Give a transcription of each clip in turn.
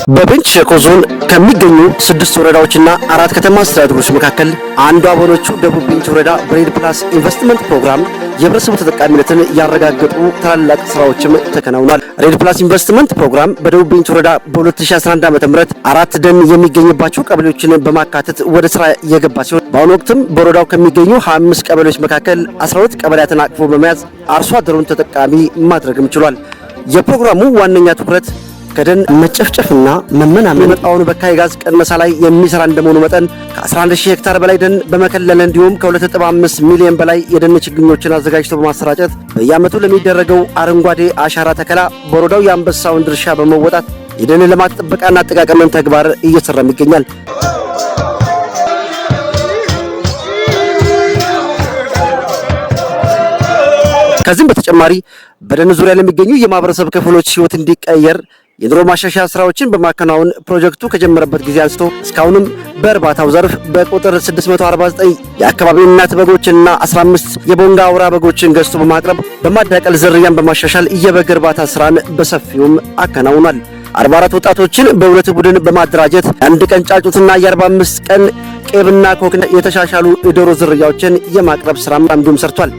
በቤንች ሸኮ ዞን ከሚገኙ 6 ወረዳዎችና 4 ከተማ አስተዳደሮች መካከል አንዷ በሆነችው ደቡብ ቤንች ወረዳ በሬድ ፕላስ ኢንቨስትመንት ፕሮግራም የህብረተሰቡ ተጠቃሚነትን ያረጋገጡ ታላላቅ ስራዎችም ተከናውኗል። ሬድ ፕላስ ኢንቨስትመንት ፕሮግራም በደቡብ ቤንች ወረዳ በ2011 ዓ.ም 4 ደን የሚገኝባቸው ቀበሌዎችን በማካተት ወደ ስራ የገባ ሲሆን በአሁኑ ወቅትም በወረዳው ከሚገኙ 25 ቀበሌዎች መካከል 12 ቀበሌያትን አቅፎ በመያዝ አርሶ አደሩን ተጠቃሚ ማድረግም ችሏል። የፕሮግራሙ ዋነኛ ትኩረት ከደን መጨፍጨፍና መመናመን የመጣውን በካይ ጋዝ ቅነሳ ላይ የሚሰራ እንደመሆኑ መጠን ከ11000 ሄክታር በላይ ደን በመከለል እንዲሁም ከ2.5 ሚሊዮን በላይ የደን ችግኞችን አዘጋጅቶ በማሰራጨት በየዓመቱ ለሚደረገው አረንጓዴ አሻራ ተከላ በወረዳው የአንበሳውን ድርሻ በመወጣት የደን ልማት ጥበቃና አጠቃቀምን ተግባር እየሰራም ይገኛል። ከዚህም በተጨማሪ በደን ዙሪያ ለሚገኙ የማህበረሰብ ክፍሎች ህይወት እንዲቀየር የኑሮ ማሻሻያ ስራዎችን በማከናወን ፕሮጀክቱ ከጀመረበት ጊዜ አንስቶ እስካሁንም በእርባታው ዘርፍ በቁጥር 649 የአካባቢ እናት በጎችንና 15 የቦንጋ አውራ በጎችን ገዝቶ በማቅረብ በማዳቀል ዝርያን በማሻሻል የበግ እርባታ ስራን በሰፊውም አከናውኗል። 44 ወጣቶችን በሁለት ቡድን በማደራጀት አንድ ቀን ጫጩትና የ45 ቀን ቄብና ኮክ የተሻሻሉ የዶሮ ዝርያዎችን የማቅረብ ስራም እንዲሁም ሰርቷል።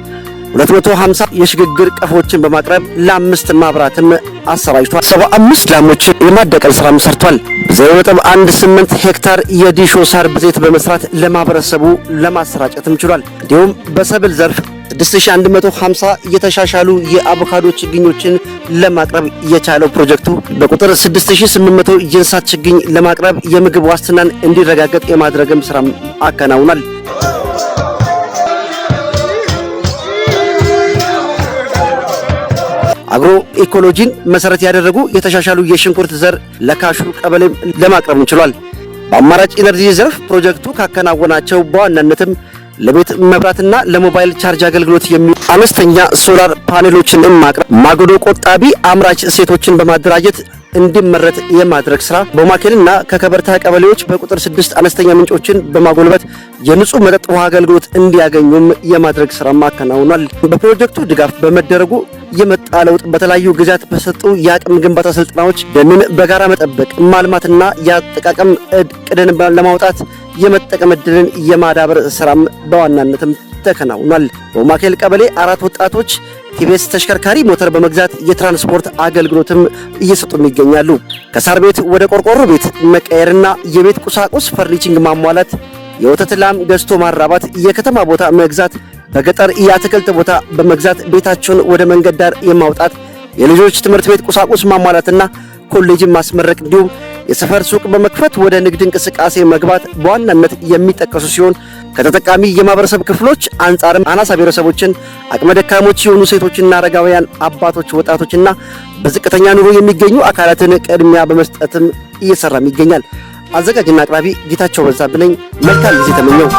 250 የሽግግር ቀፎችን በማቅረብ ለ5 ማብራትም አሰራጭቷል። 75 ላሞችን የማደቀል ስራም ሰርቷል። 0.18 ሄክታር የዲሾ ሳር በዘይት በመስራት ለማህበረሰቡ ለማሰራጨትም ችሏል። እንዲሁም በሰብል ዘርፍ 6150 የተሻሻሉ የአቮካዶ ችግኞችን ለማቅረብ የቻለው ፕሮጀክቱ በቁጥር 6800 የእንስሳት ችግኝ ለማቅረብ የምግብ ዋስትናን እንዲረጋገጥ የማድረግም ስራም አከናውኗል። አግሮ ኢኮሎጂን መሰረት ያደረጉ የተሻሻሉ የሽንኩርት ዘር ለካሹ ቀበሌ ለማቅረብ ችሏል። በአማራጭ ኢነርጂ ዘርፍ ፕሮጀክቱ ካከናወናቸው በዋናነትም ለቤት መብራትና ለሞባይል ቻርጅ አገልግሎት የሚውሉ አነስተኛ ሶላር ፓኔሎችን ማቅረብ፣ ማገዶ ቆጣቢ አምራች ሴቶችን በማደራጀት እንዲመረት የማድረግ ስራ፣ በማከልና ከከበርታ ቀበሌዎች በቁጥር 6 አነስተኛ ምንጮችን በማጎልበት የንጹህ መጠጥ ውሃ አገልግሎት እንዲያገኙም የማድረግ ስራ ማከናወኗል። በፕሮጀክቱ ድጋፍ በመደረጉ የመጣ ለውጥ በተለያዩ ጊዜያት በሰጡ የአቅም ግንባታ ስልጠናዎች ደንን በጋራ መጠበቅ ማልማትና የአጠቃቀም እቅድን ለማውጣት የመጠቀም እድልን የማዳበር ስራም በዋናነትም ተከናውኗል። በማከል ቀበሌ 4 ወጣቶች ቲቪኤስ ተሽከርካሪ ሞተር በመግዛት የትራንስፖርት አገልግሎትም እየሰጡም ይገኛሉ። ከሳር ቤት ወደ ቆርቆሮ ቤት መቀየርና የቤት ቁሳቁስ ፈርኒቺንግ ማሟላት፣ የወተት ላም ገዝቶ ማራባት፣ የከተማ ቦታ መግዛት፣ በገጠር የአትክልት ቦታ በመግዛት ቤታቸውን ወደ መንገድ ዳር የማውጣት፣ የልጆች ትምህርት ቤት ቁሳቁስ ማሟላትና ኮሌጅን ማስመረቅ እንዲሁም የሰፈር ሱቅ በመክፈት ወደ ንግድ እንቅስቃሴ መግባት በዋናነት የሚጠቀሱ ሲሆን ከተጠቃሚ የማህበረሰብ ክፍሎች አንጻርም አናሳ ብሔረሰቦችን፣ አቅመ ደካሞች የሆኑ ሴቶችና አረጋውያን፣ አባቶች፣ ወጣቶችና በዝቅተኛ ኑሮ የሚገኙ አካላትን ቅድሚያ በመስጠትም እየሰራም ይገኛል። አዘጋጅና አቅራቢ ጌታቸው በዛብህ ነኝ። መልካም ጊዜ ተመኘው።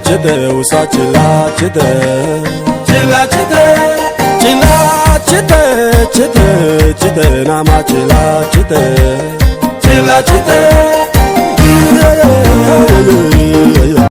chete usa chila chete chila chete chila chete chete chete nama chila chete chila chete